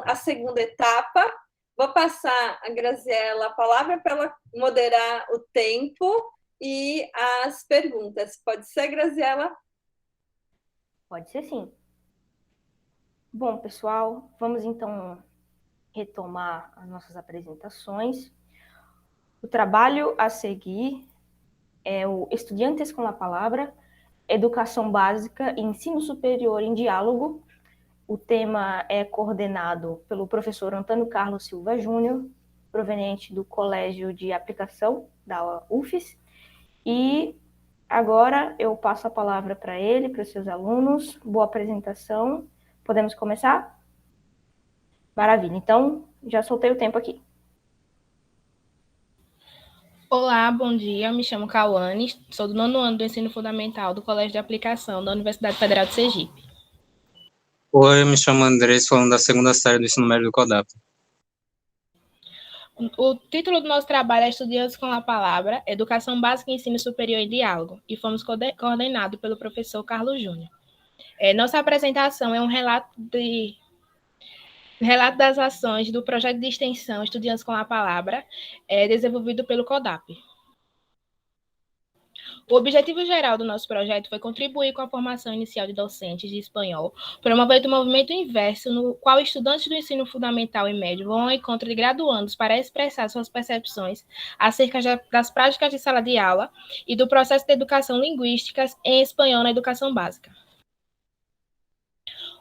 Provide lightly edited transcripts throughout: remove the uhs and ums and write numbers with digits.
a segunda etapa. Vou passar a Graziela a palavra para ela moderar o tempo e as perguntas. Pode ser, Graziela? Pode ser, sim. Bom, pessoal, vamos então retomar as nossas apresentações. O trabalho a seguir é o Estudiantes com a Palavra, Educação Básica e Ensino Superior em Diálogo. O tema é coordenado pelo professor Antônio Carlos Silva Júnior, proveniente do Colégio de Aplicação da UFES. E agora eu passo a palavra para ele, para os seus alunos. Boa apresentação. Podemos começar? Maravilha. Então, já soltei o tempo aqui. Olá, bom dia. Eu me chamo Cauane, sou do 9º ano do Ensino Fundamental do Colégio de Aplicação da Universidade Federal de Sergipe. Oi, eu me chamo Andrés, falando da segunda série do ensino médio do CODAP. O título do nosso trabalho é Estudantes com a Palavra, Educação Básica e Ensino Superior em Diálogo, e fomos coordenados pelo professor Carlos Júnior. Nossa apresentação é um relato das ações do projeto de extensão Estudantes com a Palavra, desenvolvido pelo CODAP. O objetivo geral do nosso projeto foi contribuir com a formação inicial de docentes de espanhol, promovendo o movimento inverso, no qual estudantes do ensino fundamental e médio vão ao encontro de graduandos para expressar suas percepções acerca das práticas de sala de aula e do processo de educação linguística em espanhol na educação básica.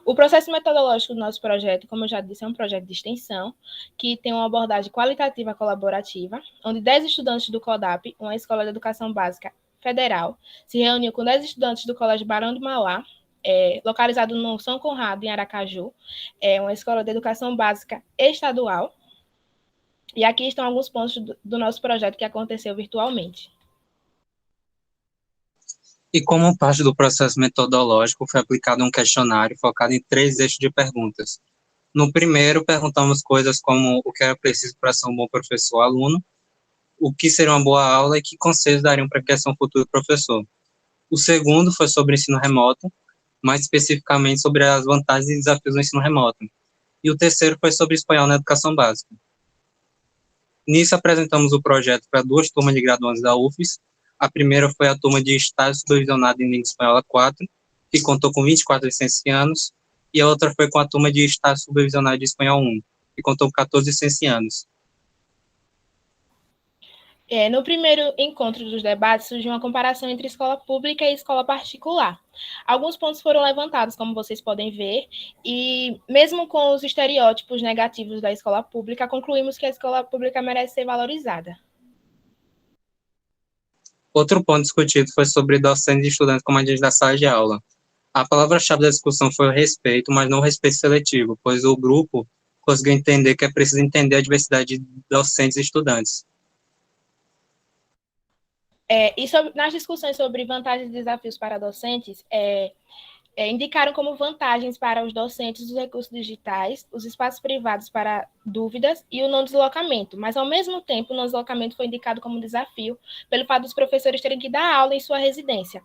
O processo metodológico do nosso projeto, como eu já disse, é um projeto de extensão, que tem uma abordagem qualitativa colaborativa, onde 10 estudantes do CODAP, uma escola de educação básica federal, se reuniu com 10 estudantes do Colégio Barão de Mauá, localizado no São Conrado, em Aracaju, uma escola de educação básica estadual. E aqui estão alguns pontos do nosso projeto que aconteceu virtualmente. E como parte do processo metodológico, foi aplicado um questionário focado em 3 eixos de perguntas. No primeiro, perguntamos coisas como o que era preciso para ser um bom professor ou aluno, o que seria uma boa aula e que conselhos dariam para que seja um futuro professor. O segundo foi sobre ensino remoto, mais especificamente sobre as vantagens e desafios do ensino remoto. E o terceiro foi sobre espanhol na educação básica. Nisso, apresentamos o projeto para 2 turmas de graduandos da UFES. A primeira foi a turma de estágio supervisionado em língua espanhola 4, que contou com 24 licenciados, e a outra foi com a turma de estágio supervisionado de espanhol 1, que contou com 14 licenciados. No primeiro encontro dos debates, surgiu uma comparação entre escola pública e escola particular. Alguns pontos foram levantados, como vocês podem ver, e mesmo com os estereótipos negativos da escola pública, concluímos que a escola pública merece ser valorizada. Outro ponto discutido foi sobre docentes e estudantes como agentes da sala de aula. A palavra-chave da discussão foi o respeito, mas não o respeito seletivo, pois o grupo conseguiu entender que é preciso entender a diversidade de docentes e estudantes. Nas discussões sobre vantagens e desafios para docentes, indicaram como vantagens para os docentes os recursos digitais, os espaços privados para dúvidas e o não deslocamento, mas, ao mesmo tempo, o não deslocamento foi indicado como desafio pelo fato dos professores terem que dar aula em sua residência.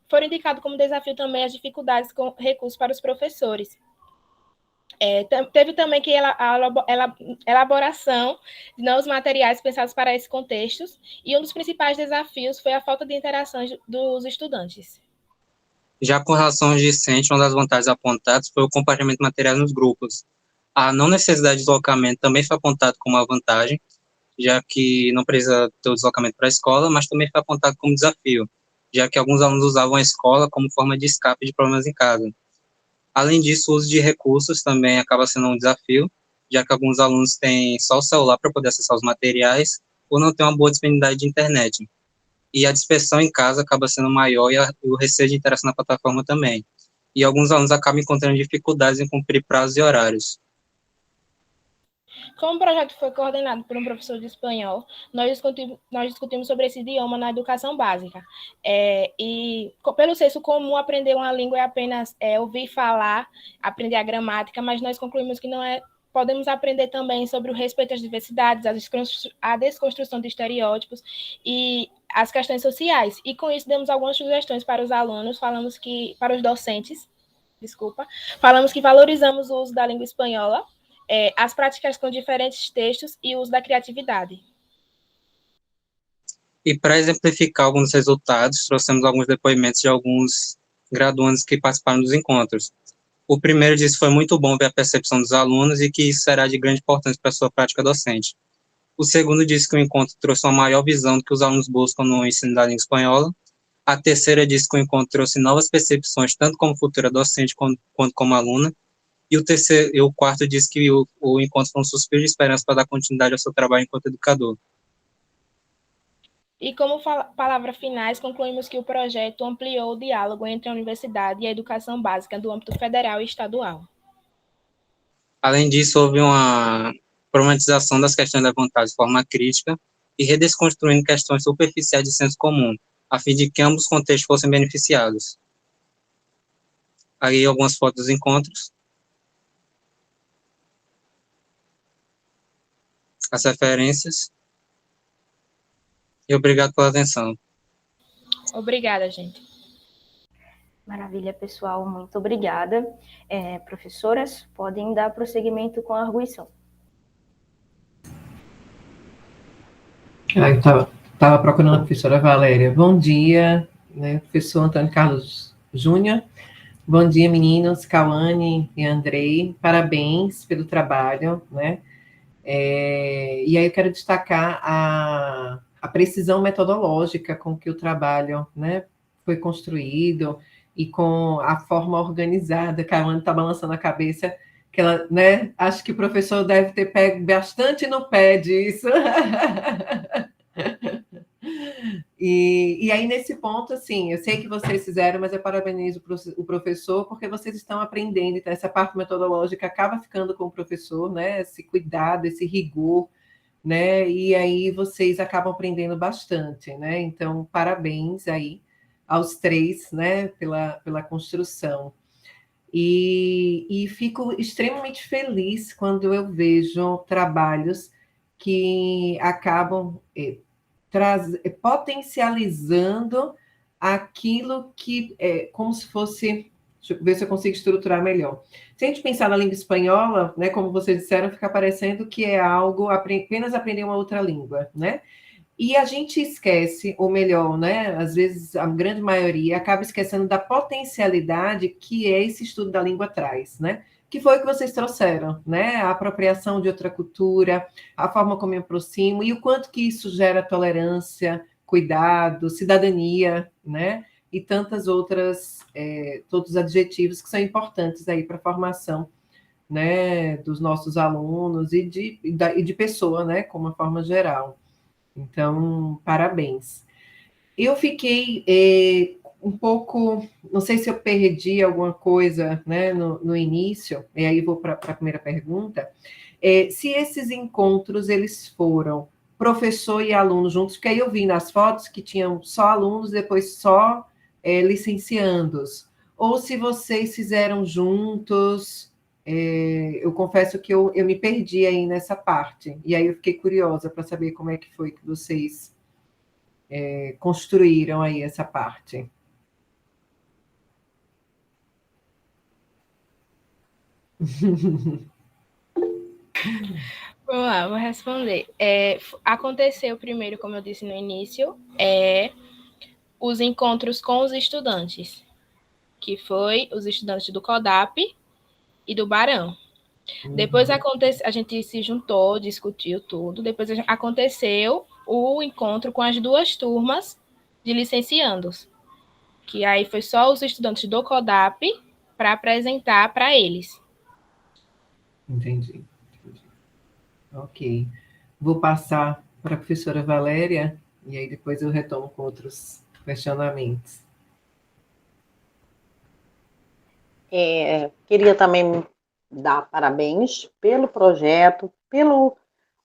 Foram indicados como desafio também as dificuldades com recursos para os professores. Teve também que a elaboração de novos materiais pensados para esses contextos, e um dos principais desafios foi a falta de interação dos estudantes. Já com relação aos discentes, uma das vantagens apontadas foi o compartilhamento de materiais nos grupos. A não necessidade de deslocamento também foi apontado como uma vantagem, já que não precisa ter o deslocamento para a escola, mas também foi apontado como desafio, já que alguns alunos usavam a escola como forma de escape de problemas em casa. Além disso, o uso de recursos também acaba sendo um desafio, já que alguns alunos têm só o celular para poder acessar os materiais, ou não têm uma boa disponibilidade de internet. E a dispersão em casa acaba sendo maior e o receio de interação na plataforma também. E alguns alunos acabam encontrando dificuldades em cumprir prazos e horários. Como o projeto foi coordenado por um professor de espanhol, nós discutimos sobre esse idioma na educação básica. E, pelo senso comum, aprender uma língua é apenas ouvir falar, aprender a gramática, mas nós concluímos que não é. Podemos aprender também sobre o respeito às diversidades, a desconstrução de estereótipos e as questões sociais. E, com isso, demos algumas sugestões para os alunos, falamos que, para os docentes, desculpa, falamos que valorizamos o uso da língua espanhola, as práticas com diferentes textos e o uso da criatividade. E para exemplificar alguns resultados, trouxemos alguns depoimentos de alguns graduandos que participaram dos encontros. O primeiro disse que foi muito bom ver a percepção dos alunos e que isso será de grande importância para a sua prática docente. O segundo disse que o encontro trouxe uma maior visão do que os alunos buscam no ensino da língua espanhola. A terceira disse que o encontro trouxe novas percepções, tanto como futura docente quanto como aluna. E o quarto disse que o encontro foi um suspiro de esperança para dar continuidade ao seu trabalho enquanto educador. E como palavras finais, concluímos que o projeto ampliou o diálogo entre a universidade e a educação básica do âmbito federal e estadual. Além disso, houve uma problematização das questões levantadas de forma crítica e redesconstruindo questões superficiais de senso comum, a fim de que ambos os contextos fossem beneficiados. Aí algumas fotos dos encontros. As referências. E obrigado pela atenção. Obrigada, gente. Maravilha, pessoal. Muito obrigada. Professoras, podem dar prosseguimento com a arguição. Eu estava procurando a professora Valéria. Bom dia, né, professor Antônio Carlos Júnior. Bom dia, meninos, Cauane e Andrei. Parabéns pelo trabalho, né? E aí eu quero destacar a precisão metodológica com que o trabalho, né, foi construído e com a forma organizada. Cauane está balançando a cabeça, que ela, né, acho que o professor deve ter pego bastante no pé disso. E aí, nesse ponto, assim, eu sei que vocês fizeram, mas eu parabenizo o professor, porque vocês estão aprendendo, então essa parte metodológica acaba ficando com o professor, né, esse cuidado, esse rigor, né, e aí vocês acabam aprendendo bastante, né, então, parabéns aí aos três, né, pela construção. E fico extremamente feliz quando eu vejo trabalhos que acabam potencializando aquilo que é como se fosse. Deixa eu ver se eu consigo estruturar melhor. Se a gente pensar na língua espanhola, né, como vocês disseram, fica parecendo que é algo apenas aprender uma outra língua, né? E a gente esquece, ou melhor, né, às vezes a grande maioria acaba esquecendo da potencialidade que esse estudo da língua traz, né? Que foi o que vocês trouxeram, né? A apropriação de outra cultura, a forma como eu aproximo e o quanto que isso gera tolerância, cuidado, cidadania, né? E tantas outras, todos os adjetivos que são importantes aí para a formação, né, dos nossos alunos e de pessoa, né, como uma forma geral. Então, parabéns. Eu fiquei um pouco, não sei se eu perdi alguma coisa, né, no início, e aí vou para a primeira pergunta, se esses encontros, eles foram professor e aluno juntos, porque aí eu vi nas fotos que tinham só alunos, depois só licenciandos, ou se vocês fizeram juntos, eu confesso que eu me perdi aí nessa parte, e aí eu fiquei curiosa para saber como é que foi que vocês construíram aí essa parte. Vamos lá, vou responder. Aconteceu primeiro, como eu disse no início, os encontros com os estudantes, que foi os estudantes do CODAP e do Barão. Depois a gente se juntou, discutiu tudo, depois aconteceu o encontro com as duas turmas de licenciandos, que aí foi só os estudantes do CODAP para apresentar para eles. Entendi. Ok. Vou passar para a professora Valéria, e aí depois eu retomo com outros questionamentos. Queria também dar parabéns pelo projeto, pelo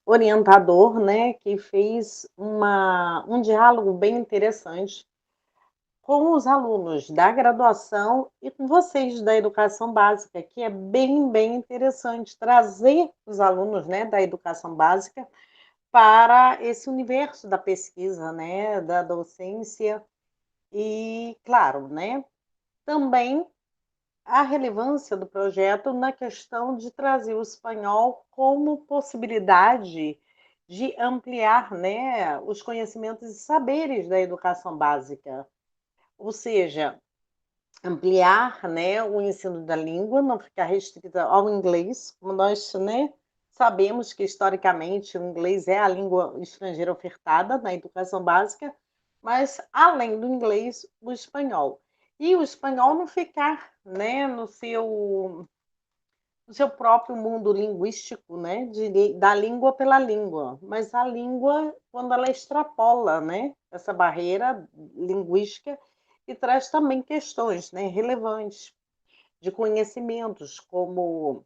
orientador, né, que fez um diálogo bem interessante com os alunos da graduação e com vocês da educação básica, que é bem, bem interessante trazer os alunos, né, da educação básica para esse universo da pesquisa, né, da docência e, claro, né, também a relevância do projeto na questão de trazer o espanhol como possibilidade de ampliar, né, os conhecimentos e saberes da educação básica, ou seja, ampliar, né, o ensino da língua, não ficar restrita ao inglês, como nós, né, sabemos que historicamente o inglês é a língua estrangeira ofertada na educação básica, mas além do inglês, o espanhol. E o espanhol não ficar, né, no seu próprio mundo linguístico, né, da língua pela língua, mas a língua quando ela extrapola, né, essa barreira linguística e traz também questões, né, relevantes de conhecimentos como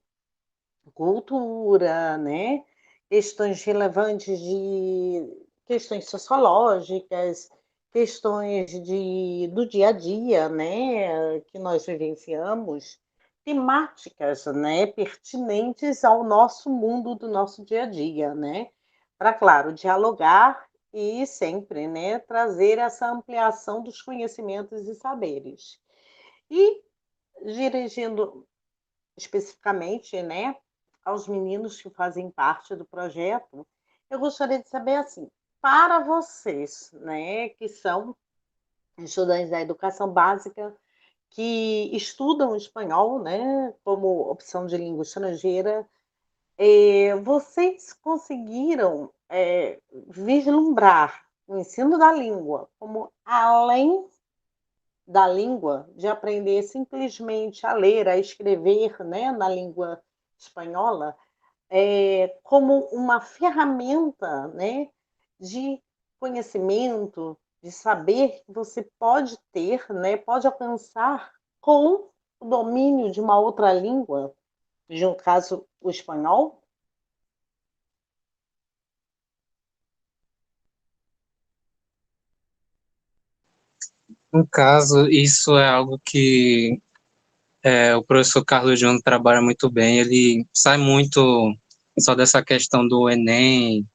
cultura, né, questões relevantes de questões sociológicas, questões do dia a dia, né, que nós vivenciamos, temáticas, né, pertinentes ao nosso mundo do nosso dia a dia, né, para, claro, dialogar e sempre, né, trazer essa ampliação dos conhecimentos e saberes. E dirigindo especificamente, né, aos meninos que fazem parte do projeto, eu gostaria de saber assim, para vocês, né, que são estudantes da educação básica, que estudam espanhol, né, como opção de língua estrangeira, vocês conseguiram vislumbrar o ensino da língua como além da língua, de aprender simplesmente a ler, a escrever, né, na língua espanhola, como uma ferramenta, né, de conhecimento, de saber que você pode ter, né, pode alcançar com o domínio de uma outra língua, de um caso, o espanhol? No caso, isso é algo que o professor Carlos Júnior trabalha muito bem. Ele sai muito só dessa questão do Enem,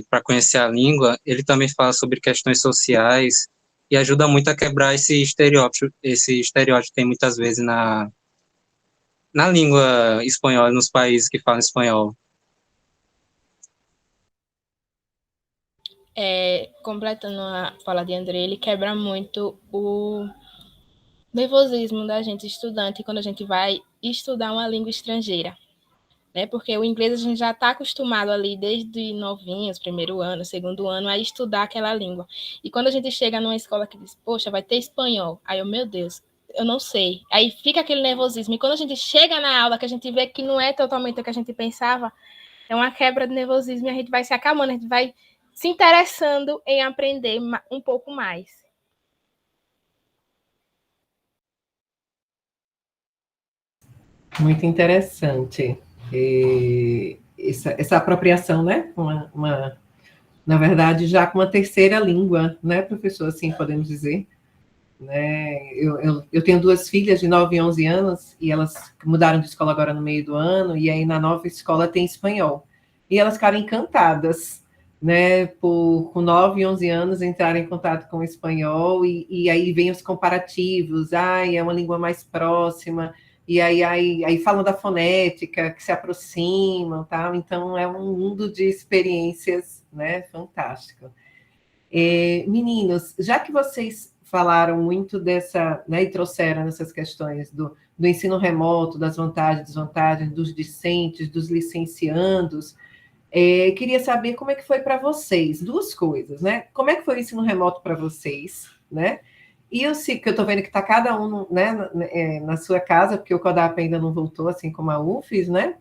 para conhecer a língua. Ele também fala sobre questões sociais e ajuda muito a quebrar esse estereótipo que tem muitas vezes na língua espanhola, nos países que falam espanhol. Completando a fala de André, ele quebra muito o nervosismo da gente estudante quando a gente vai estudar uma língua estrangeira, né? Porque o inglês a gente já está acostumado ali desde novinhos, primeiro ano, segundo ano, a estudar aquela língua. E quando a gente chega numa escola que diz, poxa, vai ter espanhol, aí eu, meu Deus, eu não sei. Aí fica aquele nervosismo. E quando a gente chega na aula, que a gente vê que não é totalmente o que a gente pensava, é uma quebra de nervosismo e a gente vai se acalmando, a gente vai se interessando em aprender um pouco mais. Muito interessante. Essa apropriação, né? Na verdade, já com uma terceira língua, né, professor? Assim podemos dizer. Né? Eu tenho duas filhas de 9 e 11 anos, e elas mudaram de escola agora no meio do ano, e aí na nova escola tem espanhol. E elas ficaram encantadas, né, com 9 e 11 anos entrarem em contato com o espanhol, e aí vem os comparativos, é uma língua mais próxima, e aí falam da fonética, que se aproximam, tal. Então é um mundo de experiências, né, fantástico. Meninos, já que vocês falaram muito dessa, né, e trouxeram essas questões do ensino remoto, das vantagens, desvantagens, dos discentes, dos licenciandos, queria saber como é que foi para vocês, duas coisas, né? Como é que foi o ensino remoto para vocês, né? E que eu estou vendo que está cada um, né, na sua casa, porque o CODAP ainda não voltou, assim como a UFES, né?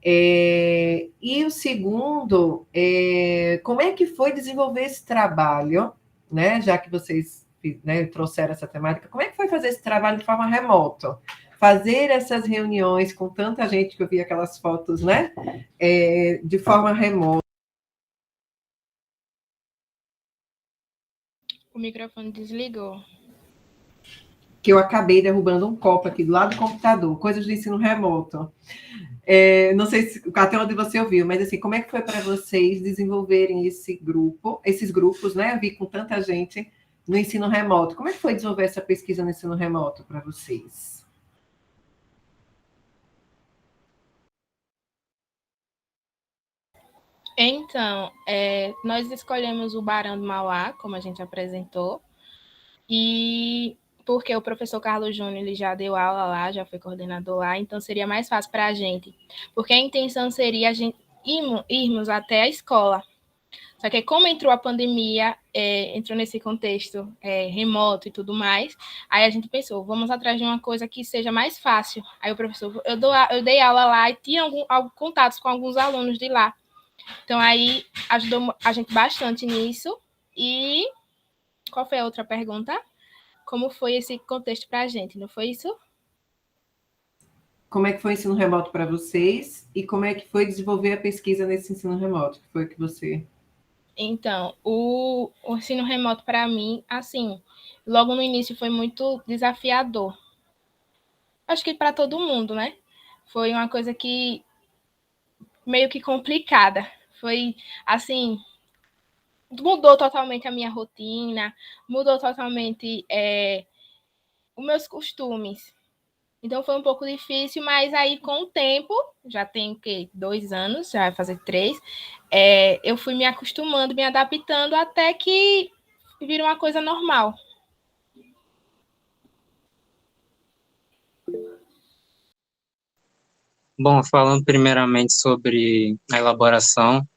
E o segundo, como é que foi desenvolver esse trabalho, né? Já que vocês, né, trouxeram essa temática, como é que foi fazer esse trabalho de forma remota? Fazer essas reuniões com tanta gente, que eu vi aquelas fotos, né? De forma remota. O microfone desligou. Que eu acabei derrubando um copo aqui do lado do computador, coisas do ensino remoto. Não sei se até onde você ouviu, mas assim, como é que foi para vocês desenvolverem esses grupos, né? Eu vi com tanta gente no ensino remoto. Como é que foi desenvolver essa pesquisa no ensino remoto para vocês? Então, nós escolhemos o Barão do Mauá, como a gente apresentou, e porque o professor Carlos Júnior ele já deu aula lá, já foi coordenador lá, então seria mais fácil para a gente, porque a intenção seria a gente irmos até a escola. Só que como entrou a pandemia, entrou nesse contexto remoto e tudo mais, aí a gente pensou, vamos atrás de uma coisa que seja mais fácil. Aí o professor, eu dei aula lá e tinha contatos com alguns alunos de lá. Então aí ajudou a gente bastante nisso. E qual foi a outra pergunta? Como foi esse contexto para a gente, não foi isso? Como é que foi o ensino remoto para vocês e como é que foi desenvolver a pesquisa nesse ensino remoto? Que foi que você... Então, o ensino remoto para mim, assim, logo no início foi muito desafiador. Acho que para todo mundo, né? Foi uma coisa que meio que complicada. Foi assim, mudou totalmente a minha rotina, mudou totalmente os meus costumes. Então foi um pouco difícil, mas aí com o tempo, já tem o quê? 2 anos, já vai fazer 3, eu fui me acostumando, me adaptando até que vira uma coisa normal. Bom, falando primeiramente sobre a elaboração,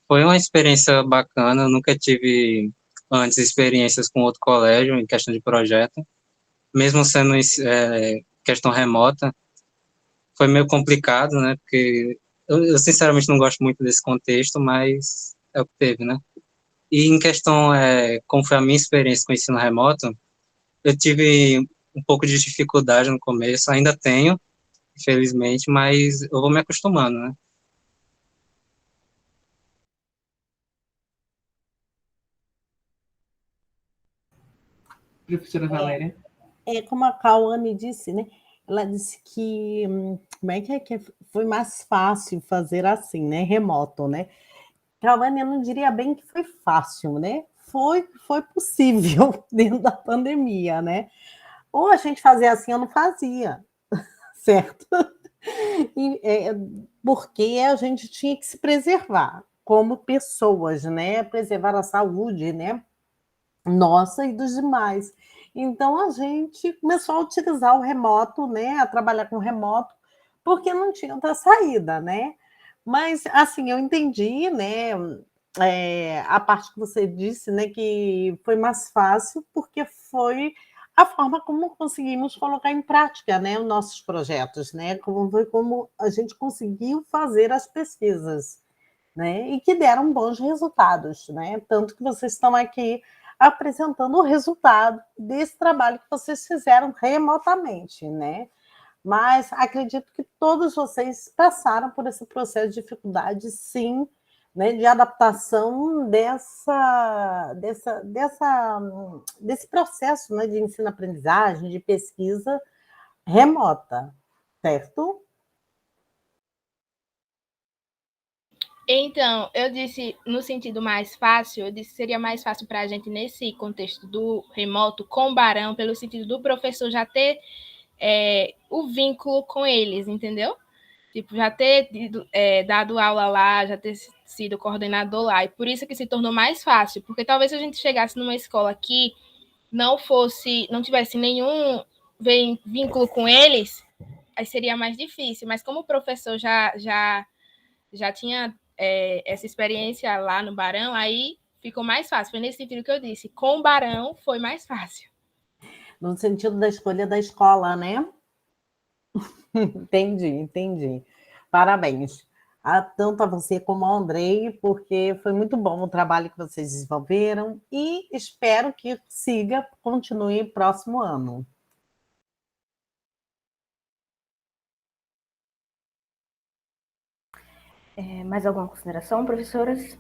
foi uma experiência bacana. Eu nunca tive antes experiências com outro colégio em questão de projeto, mesmo sendo questão remota. Foi meio complicado, né? Porque eu sinceramente não gosto muito desse contexto, mas é o que teve, né? E em questão, como foi a minha experiência com o ensino remoto, eu tive um pouco de dificuldade no começo, ainda tenho, infelizmente, mas eu vou me acostumando, né? Professora Valéria. Como a Cauane disse, né? Ela disse que como é que foi mais fácil fazer assim, né? Remoto, né? Cauane, eu não diria bem que foi fácil, né? Foi possível dentro da pandemia, né? Ou a gente fazia assim, ou não fazia, certo? E, porque a gente tinha que se preservar como pessoas, né? Preservar a saúde, né? Nossa e dos demais. Então a gente começou a utilizar o remoto, né? A trabalhar com remoto, porque não tinha outra saída, né? Mas assim, eu entendi, né? A parte que você disse, né? Que foi mais fácil, porque foi a forma como conseguimos colocar em prática, né, os nossos projetos, né? Como a gente conseguiu fazer as pesquisas, né? E que deram bons resultados, né? Tanto que vocês estão aqui apresentando o resultado desse trabalho que vocês fizeram remotamente, né? Mas acredito que todos vocês passaram por esse processo de dificuldade, sim, né, de adaptação desse processo, né, de ensino-aprendizagem, de pesquisa remota, certo? Então, eu disse no sentido mais fácil, eu disse que seria mais fácil para a gente nesse contexto do remoto com o Barão, pelo sentido do professor já ter o vínculo com eles, entendeu? Tipo, já ter dado aula lá, já ter sido coordenador lá, e por isso que se tornou mais fácil, porque talvez se a gente chegasse numa escola que não tivesse nenhum vínculo com eles, aí seria mais difícil, mas como o professor já tinha essa experiência lá no Barão, aí ficou mais fácil. Foi nesse sentido que eu disse. Com o Barão foi mais fácil. No sentido da escolha da escola, né? Entendi. Parabéns. Tanto a você como ao Andrei, porque foi muito bom o trabalho que vocês desenvolveram e espero que continue próximo ano. Mais alguma consideração, professoras?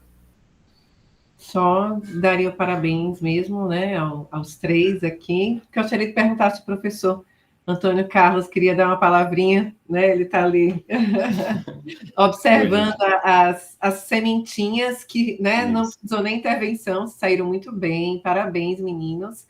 Só daria parabéns mesmo, né, aos 3 aqui. Gostaria de perguntar se o professor Antônio Carlos queria dar uma palavrinha, né? Ele está ali observando as sementinhas que, né, não precisou nem intervenção, saíram muito bem. Parabéns, meninos,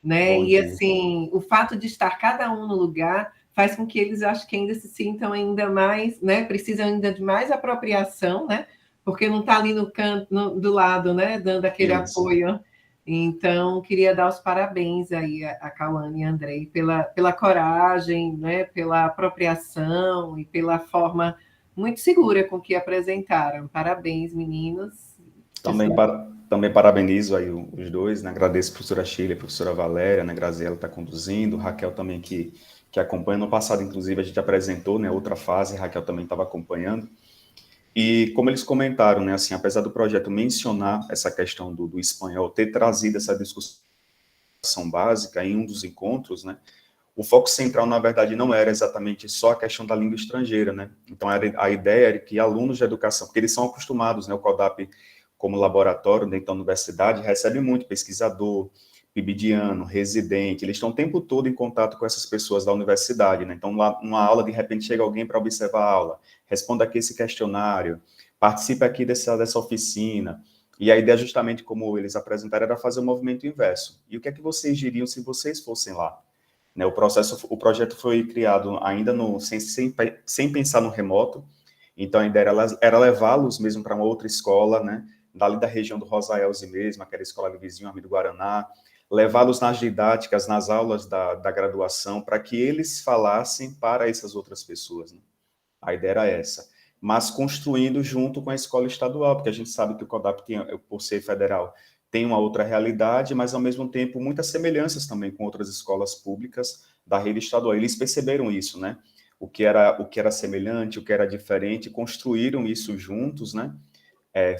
né? E assim, o fato de estar cada um no lugar faz com que eles acho que ainda se sintam ainda mais, né? Precisam ainda de mais apropriação, né? porque não está ali no canto, do lado, né, dando aquele apoio. Então, queria dar os parabéns aí a Cauane e a Andrei pela coragem, né, pela apropriação e pela forma muito segura com que apresentaram. Parabéns, meninos. Também parabenizo aí os dois, né? Agradeço a professora Sheila, a professora Valéria, né? Graziela está conduzindo, Raquel também que acompanha. No passado, inclusive, a gente apresentou, né, outra fase, Raquel também estava acompanhando. E como eles comentaram, né, assim, apesar do projeto mencionar essa questão do espanhol, ter trazido essa discussão básica em um dos encontros, né, o foco central, na verdade, não era exatamente só a questão da língua estrangeira, né? Então, a ideia era que alunos de educação, porque eles são acostumados, né, o CODAP, como laboratório dentro da universidade, recebe muito pesquisador, PIBidiano, residente, eles estão o tempo todo em contato com essas pessoas da universidade, né? Então, numa aula, de repente, chega alguém para observar a aula, responda aqui esse questionário, participe aqui dessa oficina, e a ideia, justamente como eles apresentaram, era fazer o movimento inverso. E o que é que vocês diriam se vocês fossem lá? Né, o projeto foi criado ainda sem pensar no remoto, então a ideia era levá-los mesmo para uma outra escola, né, dali da região do Rosa Elze mesmo, aquela escola ali vizinho, Armindo Guaraná, levá-los nas didáticas, nas aulas da graduação, para que eles falassem para essas outras pessoas. Né? A ideia era essa. Mas construindo junto com a escola estadual, porque a gente sabe que o CODAP, por ser federal, tem uma outra realidade, mas, ao mesmo tempo, muitas semelhanças também com outras escolas públicas da rede estadual. Eles perceberam isso, né? O que era semelhante, o que era diferente, construíram isso juntos, né?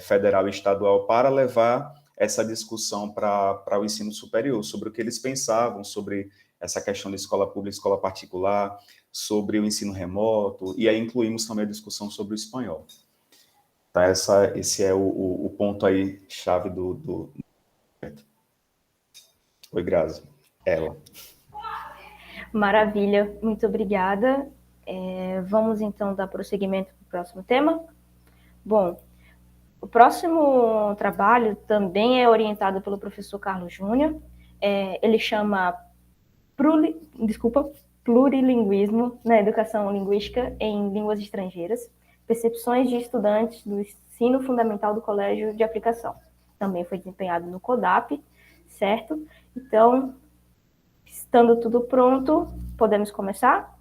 Federal e estadual, para levar essa discussão para o ensino superior, sobre o que eles pensavam sobre essa questão de escola pública, escola particular, sobre o ensino remoto, e aí incluímos também a discussão sobre o espanhol. Tá, esse é o ponto aí, chave do... Oi, Grazi. Ela. Maravilha, muito obrigada. Vamos, então, dar prosseguimento para o próximo tema? Bom, o próximo trabalho também é orientado pelo professor Carlos Júnior. Ele chama Plurilinguismo na Educação Linguística em Línguas Estrangeiras, percepções de estudantes do ensino fundamental do Colégio de Aplicação. Também foi desempenhado no CODAP, certo? Então, estando tudo pronto, podemos começar?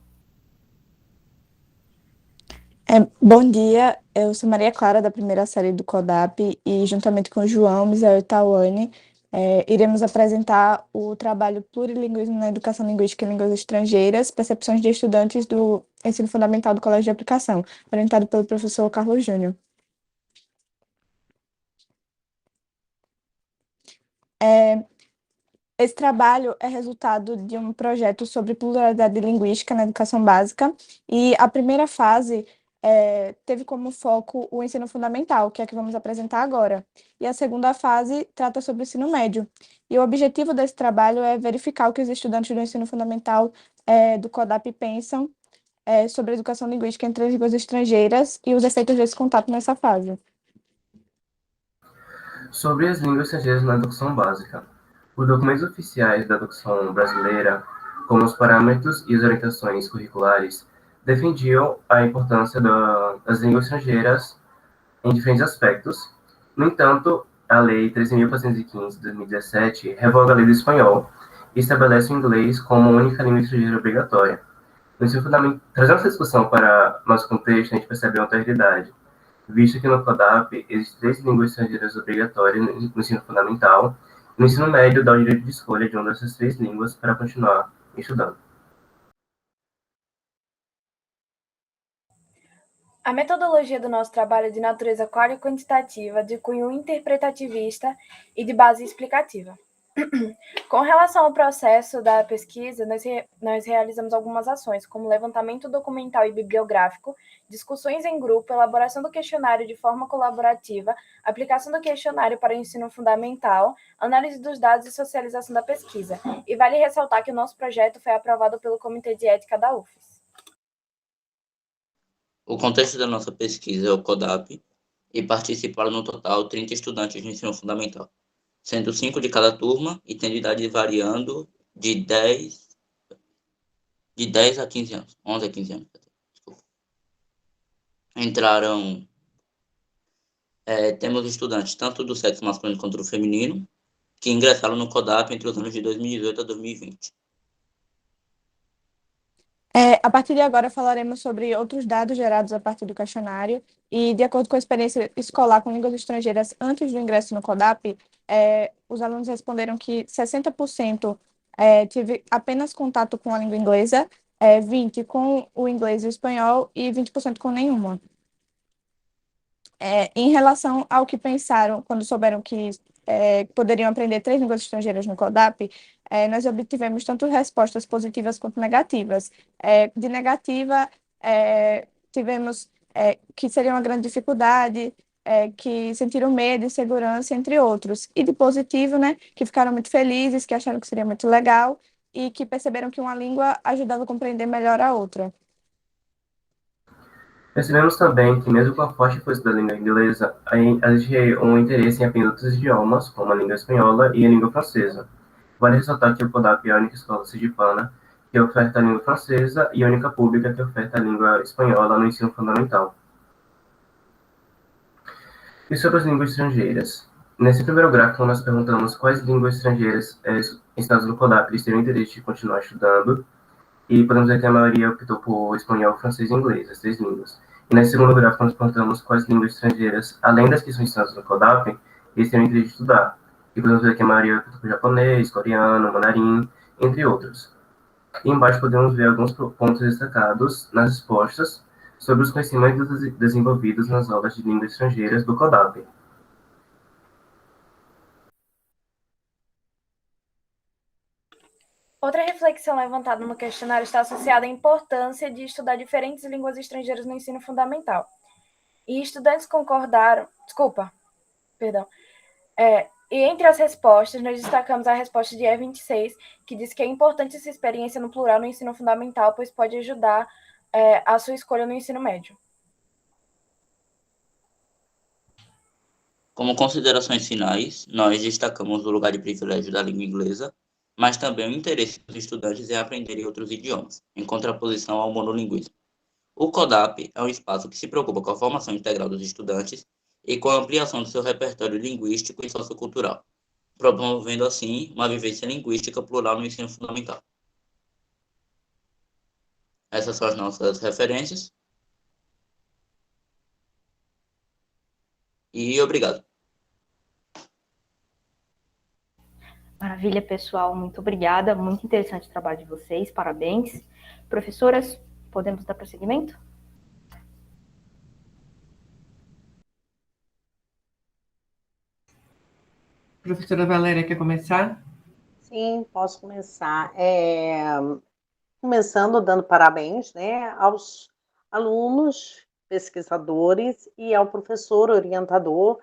Bom dia, eu sou Maria Clara, da primeira série do CODAP, e juntamente com o João, Misael e Tawane, iremos apresentar o trabalho Plurilinguismo na Educação Linguística em Línguas Estrangeiras, percepções de estudantes do ensino fundamental do Colégio de Aplicação, orientado pelo professor Carlos Júnior. Esse trabalho é resultado de um projeto sobre pluralidade linguística na educação básica, e a primeira fase teve como foco o ensino fundamental, que é a que vamos apresentar agora. E a segunda fase trata sobre o ensino médio. E o objetivo desse trabalho é verificar o que os estudantes do ensino fundamental do CODAP pensam sobre a educação linguística entre as línguas estrangeiras e os efeitos desse contato nessa fase. Sobre as línguas estrangeiras na educação básica. Os documentos oficiais da educação brasileira, como os parâmetros e as orientações curriculares, defendiam a importância das línguas estrangeiras em diferentes aspectos. No entanto, a Lei 13.415 de 2017 revoga a Lei do Espanhol e estabelece o inglês como única língua estrangeira obrigatória. No ensino fundamental, trazendo essa discussão para nosso contexto, a gente percebe uma realidade, visto que no CODAP existem 3 línguas estrangeiras obrigatórias no ensino fundamental, e no ensino médio dá o direito de escolha de uma dessas 3 línguas para continuar estudando. A metodologia do nosso trabalho é de natureza quantitativa, de cunho interpretativista e de base explicativa. Com relação ao processo da pesquisa, nós realizamos algumas ações, como levantamento documental e bibliográfico, discussões em grupo, elaboração do questionário de forma colaborativa, aplicação do questionário para o ensino fundamental, análise dos dados e socialização da pesquisa. E vale ressaltar que o nosso projeto foi aprovado pelo Comitê de Ética da UFES. O contexto da nossa pesquisa é o CODAP e participaram no total 30 estudantes de ensino fundamental, sendo 5 de cada turma e tendo idade variando de 10 a 15 anos, 11 a 15 anos. Desculpa. Entraram temos estudantes tanto do sexo masculino quanto do feminino que ingressaram no CODAP entre os anos de 2018 a 2020. A partir de agora, falaremos sobre outros dados gerados a partir do questionário e, de acordo com a experiência escolar com línguas estrangeiras antes do ingresso no CODAP, os alunos responderam que 60% teve apenas contato com a língua inglesa, 20% com o inglês e o espanhol e 20% com nenhuma. Em relação ao que pensaram quando souberam que poderiam aprender 3 línguas estrangeiras no CODAP, nós obtivemos tanto respostas positivas quanto negativas. De negativa, tivemos que seria uma grande dificuldade, que sentiram medo, insegurança, entre outros. E de positivo, né, que ficaram muito felizes, que acharam que seria muito legal e que perceberam que uma língua ajudava a compreender melhor a outra. Percebemos também que, mesmo com a forte influência da língua inglesa, existe um interesse em aprender outros idiomas, como a língua espanhola e a língua francesa. Vale ressaltar que o CODAP é a única escola sergipana que oferta a língua francesa e a única pública que oferta a língua espanhola no ensino fundamental. E sobre as línguas estrangeiras? Nesse primeiro gráfico, nós perguntamos quais línguas estrangeiras ensinadas no CODAP eles teriam interesse de continuar estudando, e podemos ver que a maioria optou por espanhol, francês e inglês, as 3 línguas. E nesse segundo gráfico, nós perguntamos quais línguas estrangeiras, além das que são ensinadas no CODAP, eles teriam interesse de estudar. E podemos ver que a maioria optou por japonês, coreano, mandarim, entre outros. E embaixo podemos ver alguns pontos destacados nas respostas sobre os conhecimentos desenvolvidos nas aulas de línguas estrangeiras do CODAP. Outra reflexão levantada no questionário está associada à importância de estudar diferentes línguas estrangeiras no ensino fundamental. E estudantes concordaram... E entre as respostas, nós destacamos a resposta de E26, que diz que é importante essa experiência no plural no ensino fundamental, pois pode ajudar a sua escolha no ensino médio. Como considerações finais, nós destacamos o lugar de privilégio da língua inglesa, mas também o interesse dos estudantes em aprenderem outros idiomas, em contraposição ao monolinguismo. O CODAP é um espaço que se preocupa com a formação integral dos estudantes e com a ampliação do seu repertório linguístico e sociocultural, promovendo assim uma vivência linguística plural no ensino fundamental. Essas são as nossas referências. E obrigado. Maravilha, pessoal. Muito obrigada. Muito interessante o trabalho de vocês. Parabéns. Professoras, podemos dar prosseguimento? Professora Valéria, quer começar? Sim, posso começar. Começando dando parabéns, né, aos alunos, pesquisadores e ao professor orientador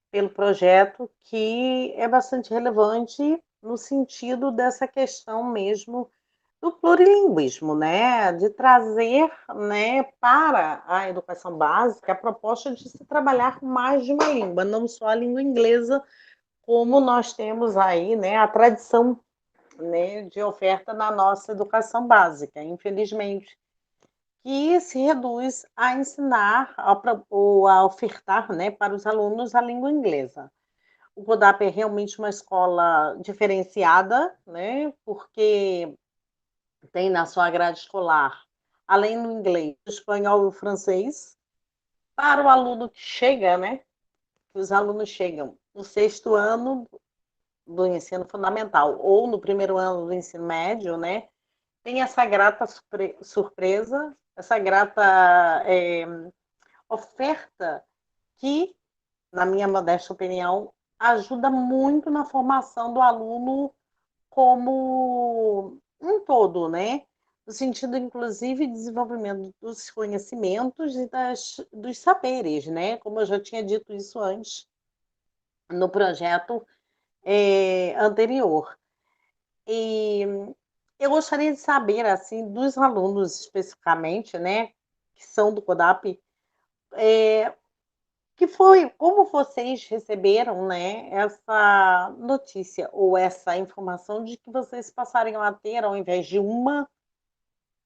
pelo projeto, que é bastante relevante no sentido dessa questão mesmo do plurilinguismo, né, de trazer, né, para a educação básica a proposta de se trabalhar mais de uma língua, não só a língua inglesa, como nós temos aí, né, a tradição, né, de oferta na nossa educação básica, infelizmente, que se reduz a ensinar ou a ofertar, né, para os alunos a língua inglesa. O CODAP é realmente uma escola diferenciada, né, porque tem na sua grade escolar, além do inglês, o espanhol e o francês, para o aluno que chega, né, que os alunos chegam no 6º ano do ensino fundamental ou no 1º ano do ensino médio, né, tem essa grata surpresa, essa grata oferta que, na minha modesta opinião, ajuda muito na formação do aluno como um todo, né? No sentido, inclusive, de desenvolvimento dos conhecimentos e dos saberes, né? Como eu já tinha dito isso antes, no projeto anterior. E eu gostaria de saber, assim, dos alunos especificamente, né, que são do CODAP, como vocês receberam, né, essa notícia ou essa informação de que vocês passariam a ter, ao invés de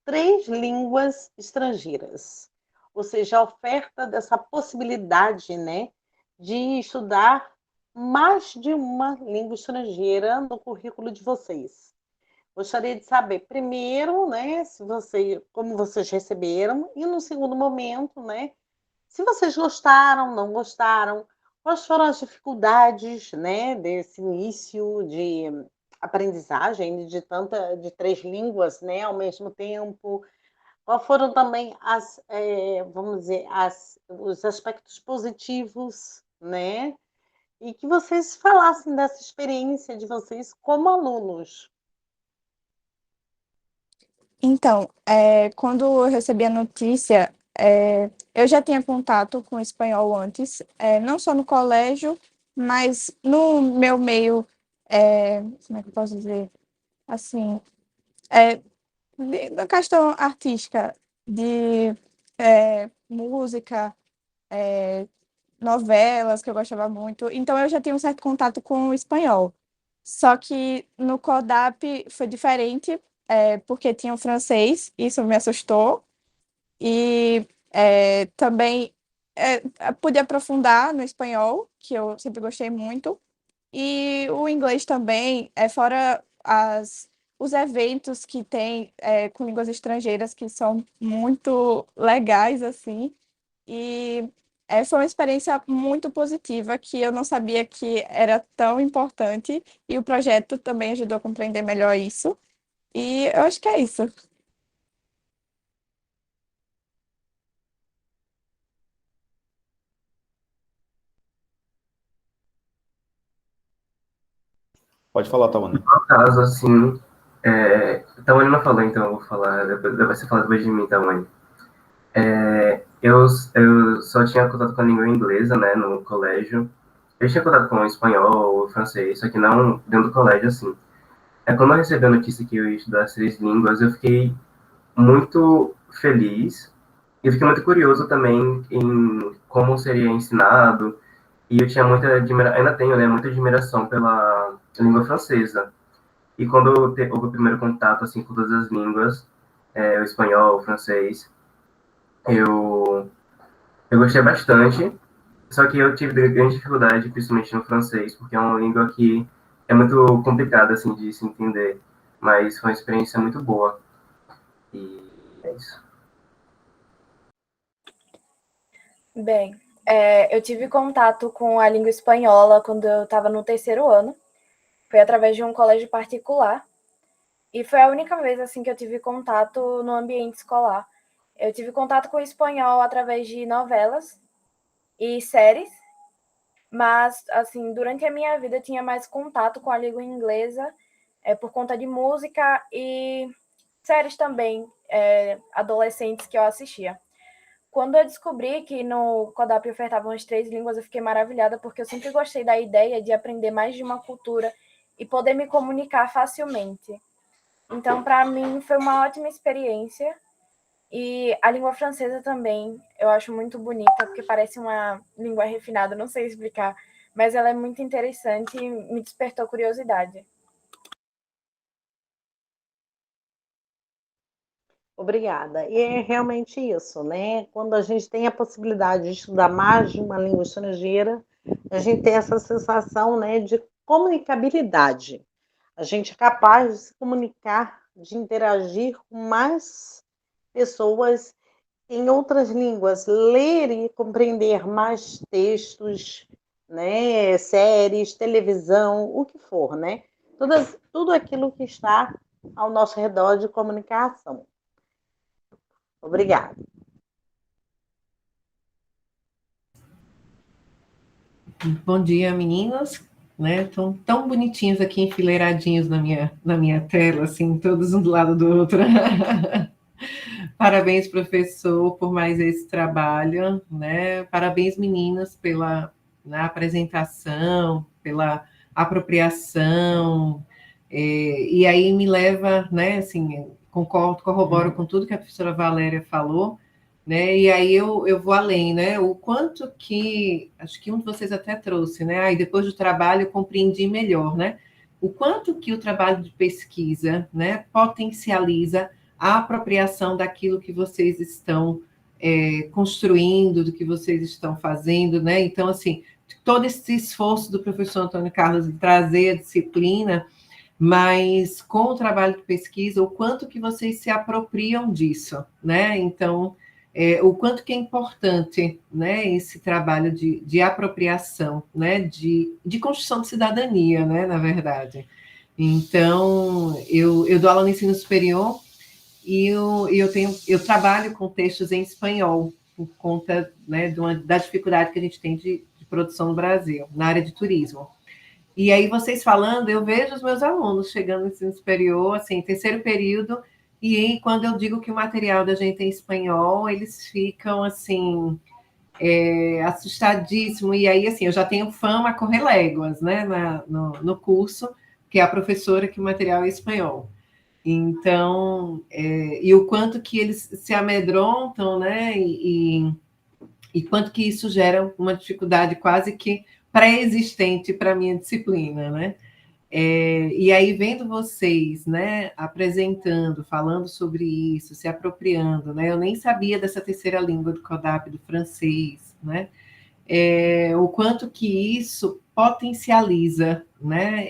3 línguas estrangeiras. Ou seja, a oferta dessa possibilidade, né, de estudar mais de uma língua estrangeira no currículo de vocês. Gostaria de saber, primeiro, né, como vocês receberam, e no segundo momento, né, se vocês gostaram, não gostaram, quais foram as dificuldades, né, desse início de aprendizagem de 3 línguas, né, ao mesmo tempo. Quais foram também vamos dizer, os aspectos positivos, né? E que vocês falassem dessa experiência de vocês como alunos. Então, quando eu recebi a notícia, eu já tinha contato com o espanhol antes, não só no colégio, mas no meu meio, como é que eu posso dizer? Assim, da questão artística, de música, novelas, que eu gostava muito. Então, eu já tinha um certo contato com o espanhol. Só que no CODAP foi diferente, porque tinha o francês, isso me assustou. E também pude aprofundar no espanhol, que eu sempre gostei muito. E o inglês também, fora os eventos que tem com línguas estrangeiras, que são muito legais, assim. E foi uma experiência muito positiva, que eu não sabia que era tão importante. E o projeto também ajudou a compreender melhor isso. E eu acho que é isso. Pode falar, Tawana. No caso, assim, Tawane não falou, então eu vou falar, depois você fala depois de mim, Tawane. Eu só tinha contato com a língua inglesa, né, no colégio. Eu tinha contato com o espanhol, o francês, só que não dentro do colégio, assim. Quando eu recebi a notícia que eu ia estudar as 3 línguas, eu fiquei muito feliz. E eu fiquei muito curioso também em como seria ensinado. E eu tinha muita admiração, ainda tenho, né, muita admiração pela língua francesa. E quando houve o primeiro contato, assim, com todas as línguas, o espanhol, o francês, eu gostei bastante. Só que eu tive grande dificuldade, principalmente no francês, porque é uma língua que é muito complicada, assim, de se entender. Mas foi uma experiência muito boa. E é isso. Bem, eu tive contato com a língua espanhola quando eu estava no 3º ano. Foi através de um colégio particular. E foi a única vez assim que eu tive contato no ambiente escolar. Eu tive contato com o espanhol através de novelas e séries, mas assim, durante a minha vida eu tinha mais contato com a língua inglesa por conta de música e séries também, adolescentes que eu assistia. Quando eu descobri que no CODAP ofertavam as 3 línguas, eu fiquei maravilhada, porque eu sempre gostei da ideia de aprender mais de uma cultura e poder me comunicar facilmente. Então, para mim, foi uma ótima experiência. E a língua francesa também, eu acho muito bonita, porque parece uma língua refinada, não sei explicar, mas ela é muito interessante e me despertou curiosidade. Obrigada. E é realmente isso, né? Quando a gente tem a possibilidade de estudar mais de uma língua estrangeira, a gente tem essa sensação, né, de comunicabilidade. A gente é capaz de se comunicar, de interagir com mais pessoas em outras línguas, ler e compreender mais textos, né, séries, televisão, o que for, né? Tudo aquilo que está ao nosso redor de comunicação. Obrigada. Bom dia, meninas. Né? Estão tão bonitinhos aqui, enfileiradinhos na minha tela, assim, todos um do lado do outro. Parabéns, professor, por mais esse trabalho, né? Parabéns, meninas, pela apresentação, pela apropriação. E aí me leva, né? Assim, corroboro com tudo que a professora Valéria falou, né? E aí eu vou além, né? O quanto que, acho que um de vocês até trouxe, né? Aí depois do trabalho eu compreendi melhor, né? O quanto que o trabalho de pesquisa, né, potencializa a apropriação daquilo que vocês estão construindo, do que vocês estão fazendo, né? Então, assim, todo esse esforço do professor Antônio Carlos de trazer a disciplina, mas com o trabalho de pesquisa, o quanto que vocês se apropriam disso, né? Então, o quanto que é importante, né, esse trabalho de apropriação, né, de construção de cidadania, né, na verdade. Então, eu dou aula no ensino superior e eu trabalho com textos em espanhol, por conta, né, da dificuldade que a gente tem de produção no Brasil, na área de turismo. E aí, vocês falando, eu vejo os meus alunos chegando no ensino superior, assim, terceiro período, e aí, quando eu digo que o material da gente é em espanhol, eles ficam, assim, assustadíssimos. E aí, assim, eu já tenho fama a correr léguas, né, no curso, que é a professora que o material é espanhol. Então, e o quanto que eles se amedrontam, né, e quanto que isso gera uma dificuldade quase que pré-existente para a minha disciplina, né? E aí, vendo vocês, né, apresentando, falando sobre isso, se apropriando, né? Eu nem sabia dessa terceira língua do CODAP, do francês, né? O quanto que isso potencializa, né,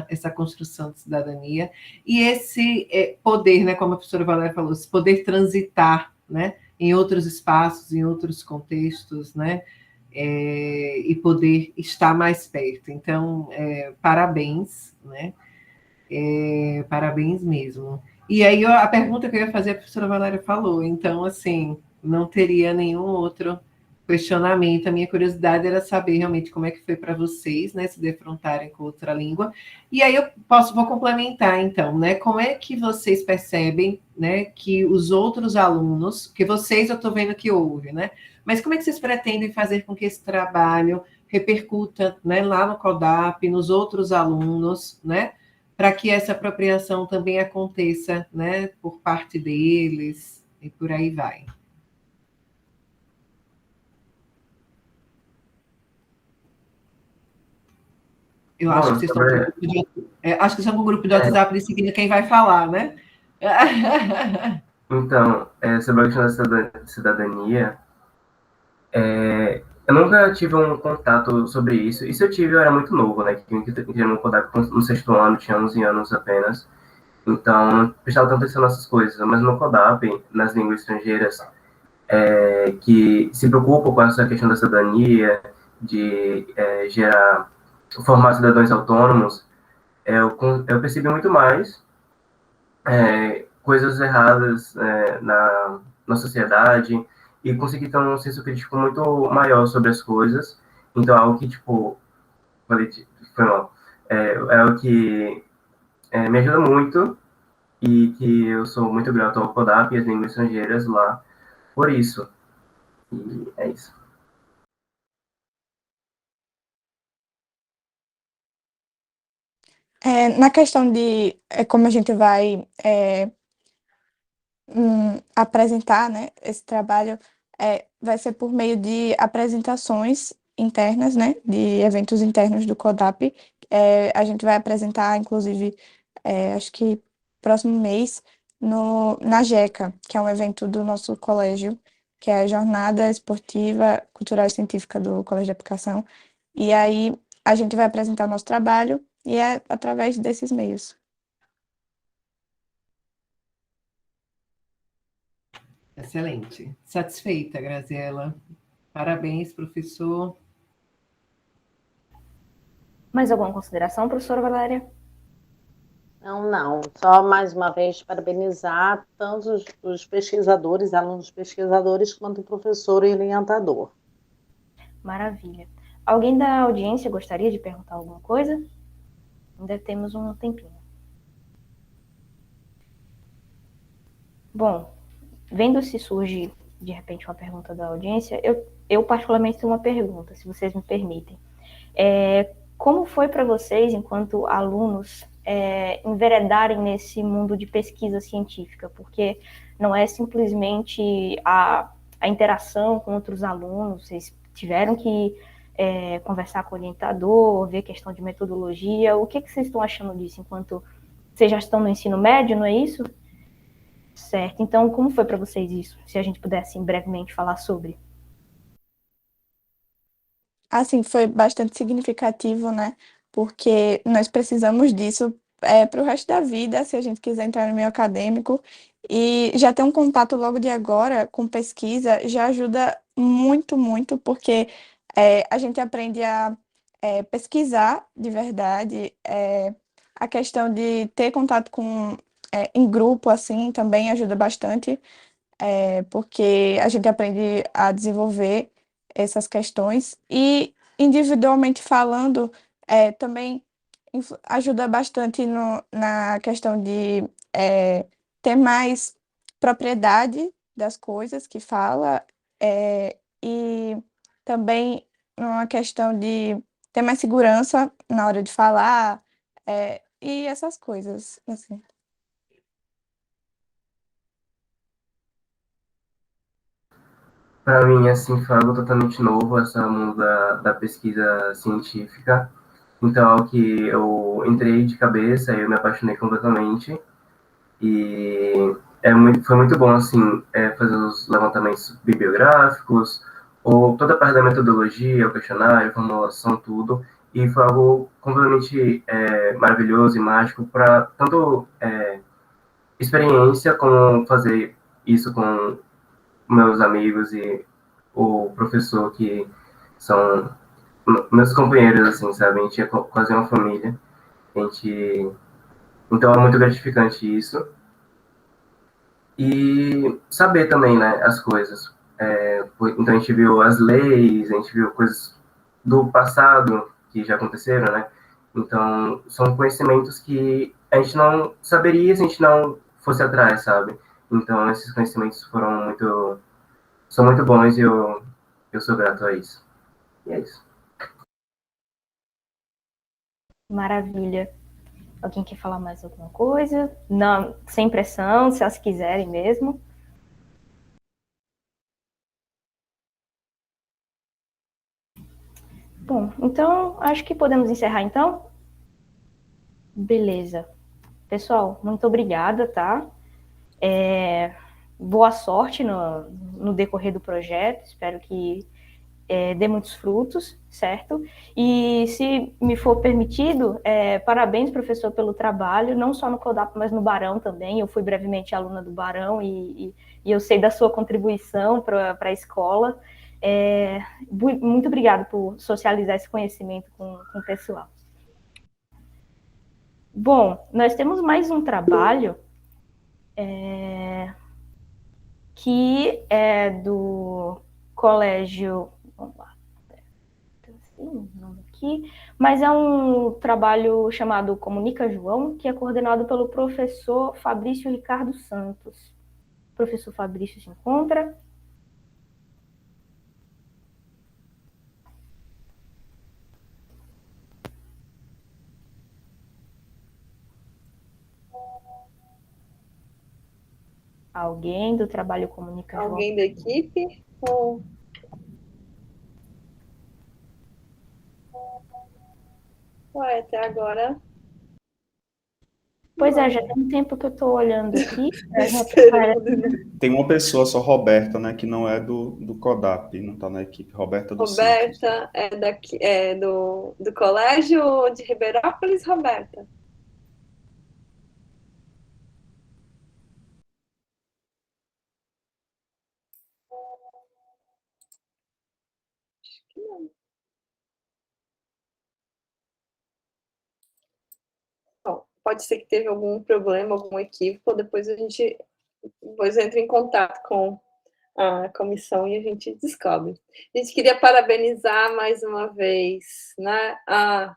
essa construção de cidadania e esse poder, né, como a professora Valéria falou, esse poder transitar, né, em outros espaços, em outros contextos, né, e poder estar mais perto. Então, parabéns, né, parabéns mesmo. E aí, a pergunta que eu ia fazer, a professora Valéria falou, então, assim, não teria nenhum outro questionamento. A minha curiosidade era saber realmente como é que foi para vocês, né, se defrontarem com outra língua. E aí vou complementar, então, né, como é que vocês percebem, né, que os outros alunos, que vocês eu estou vendo que houve, né, mas como é que vocês pretendem fazer com que esse trabalho repercuta, né, lá no CODAP, nos outros alunos, né, para que essa apropriação também aconteça, né, por parte deles, e por aí vai. Eu acho que vocês estão com um grupo acho que estão com um grupo de WhatsApp decidindo quem vai falar, né? Então, sobre a questão da cidadania, eu nunca tive um contato sobre isso. Isso eu tive, eu era muito novo, né? Que eu não contato no sexto ano, tinha 11 anos apenas. Então, não prestava tanta atenção nessas coisas. Mas no CODAP, nas línguas estrangeiras, que se preocupam com essa questão da cidadania, de formar cidadãos autônomos, eu percebi muito mais coisas erradas na sociedade e consegui ter um senso crítico muito maior sobre as coisas. Então, algo que, tipo, foi mal. É algo que me ajuda muito e que eu sou muito grato ao CODAP e às línguas estrangeiras lá por isso. E é isso. Na questão de como a gente vai apresentar, né, esse trabalho, vai ser por meio de apresentações internas, né, de eventos internos do CODAP. A gente vai apresentar, inclusive, acho que próximo mês, na JECA, que é um evento do nosso colégio, que é a Jornada Esportiva, Cultural e Científica do Colégio de Aplicação. E aí a gente vai apresentar o nosso trabalho e é através desses meios. Excelente. Satisfeita, Graziela. Parabéns, professor. Mais alguma consideração, professora Valéria? Não. Só mais uma vez parabenizar tanto os pesquisadores, alunos pesquisadores, quanto o professor e orientador. Maravilha. Alguém da audiência gostaria de perguntar alguma coisa? Ainda temos um tempinho. Bom, vendo se surge, de repente, uma pergunta da audiência, eu particularmente tenho uma pergunta, se vocês me permitem. Como foi para vocês, enquanto alunos, enveredarem nesse mundo de pesquisa científica? Porque não é simplesmente a interação com outros alunos, vocês tiveram que conversar com o orientador, ver questão de metodologia. O que vocês estão achando disso, enquanto vocês já estão no ensino médio, não é isso? Certo. Então, como foi para vocês isso? Se a gente pudesse brevemente falar sobre. Assim, foi bastante significativo, né? Porque nós precisamos disso para o resto da vida, se a gente quiser entrar no meio acadêmico. E já ter um contato logo de agora com pesquisa já ajuda muito, muito, porque a gente aprende a pesquisar de verdade. A questão de ter contato com em grupo, assim, também ajuda bastante porque a gente aprende a desenvolver essas questões e individualmente falando também ajuda bastante na questão de ter mais propriedade das coisas que fala e também uma questão de ter mais segurança na hora de falar e essas coisas, assim. Para mim, assim, foi algo totalmente novo, essa mundo da pesquisa científica. Então, algo que eu entrei de cabeça, eu me apaixonei completamente. E foi muito bom, assim, fazer os levantamentos bibliográficos, ou toda a parte da metodologia, o questionário, a formulação, tudo. E foi algo completamente maravilhoso e mágico para tanto experiência como fazer isso com meus amigos e o professor que são meus companheiros, assim, sabe? A gente é quase uma família. A gente... Então é muito gratificante isso. E saber também, né, as coisas. Então a gente viu as leis, a gente viu coisas do passado que já aconteceram, né? Então são conhecimentos que a gente não saberia se a gente não fosse atrás, sabe? Então esses conhecimentos são muito bons e eu sou grato a isso. E é isso. Maravilha. Alguém quer falar mais alguma coisa? Não, sem pressão, se elas quiserem mesmo. Bom, então acho que podemos encerrar então. Beleza. Pessoal, muito obrigada, tá? Boa sorte no decorrer do projeto. Espero que dê muitos frutos, certo? E se me for permitido, parabéns, professor, pelo trabalho, não só no CODAP, mas no Barão também. Eu fui brevemente aluna do Barão e eu sei da sua contribuição para a escola. Muito obrigada por socializar esse conhecimento com o pessoal. Bom, nós temos mais um trabalho que é do colégio... Vamos lá. Aqui, mas é um trabalho chamado Comunica João, que é coordenado pelo professor Fabrício Ricardo Santos. O professor Fabrício se encontra. Alguém do trabalho Comunica João? Alguém da equipe? Ou... Ué, até agora... Pois é, já tem um tempo que eu estou olhando aqui. Tem uma pessoa só, Roberta, né, que não é do CODAP, não está na equipe. Roberta do Roberta é do colégio de Ribeirópolis, Roberta? Acho que não. Bom, pode ser que teve algum problema, algum equívoco, depois entra em contato com a comissão e a gente descobre. A gente queria parabenizar mais uma vez, né, a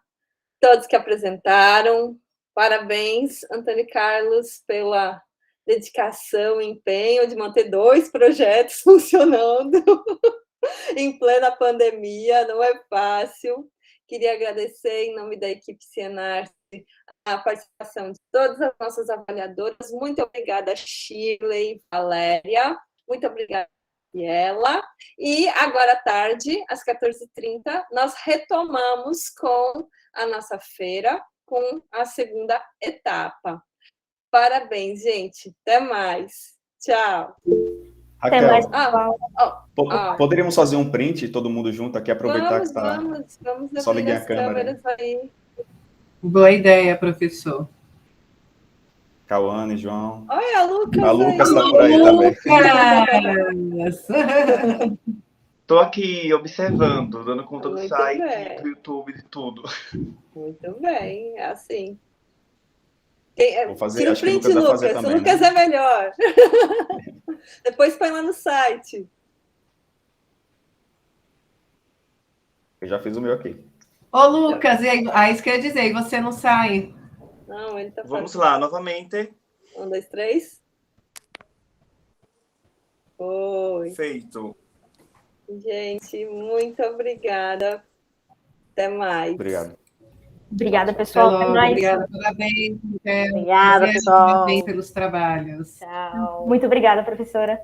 todos que apresentaram. Parabéns, Antônio e Carlos, pela dedicação e empenho de manter 2 projetos funcionando em plena pandemia, não é fácil. Queria agradecer, em nome da equipe Cienarte, a participação de todas as nossas avaliadoras. Muito obrigada, Shirley, Valéria. Muito obrigada, Gabriela. E agora à tarde, às 14h30, nós retomamos com a nossa feira, com a segunda etapa. Parabéns, gente. Até mais. Tchau. Até mais, Raquel, pessoal. poderíamos fazer um print, todo mundo junto aqui, aproveitar que está... Vamos Só abrir liguei a as câmera. câmeras aí. Boa ideia, professor. Cauane, João. Olha, a Lucas A Lucas aí. está por aí também. Lucas! Tô aqui observando, dando conta do Muito site, bem. do YouTube, de tudo. Muito bem, é assim. Vou fazer, Tira o acho que o print, Lucas vai fazer Lucas. também, O Lucas né? é melhor. Depois põe lá no site. Eu já fiz o meu aqui. Ô, Lucas, e aí, isso que eu ia dizer, e você não sai? Não, ele tá Vamos fazendo. lá, novamente. 1, 2, 3. Foi. Feito. Gente, muito obrigada. Até mais. Obrigado. Obrigada, pessoal. Até mais. Obrigada, parabéns. Obrigada, pessoal. Parabéns pelos trabalhos. Muito obrigada, professora.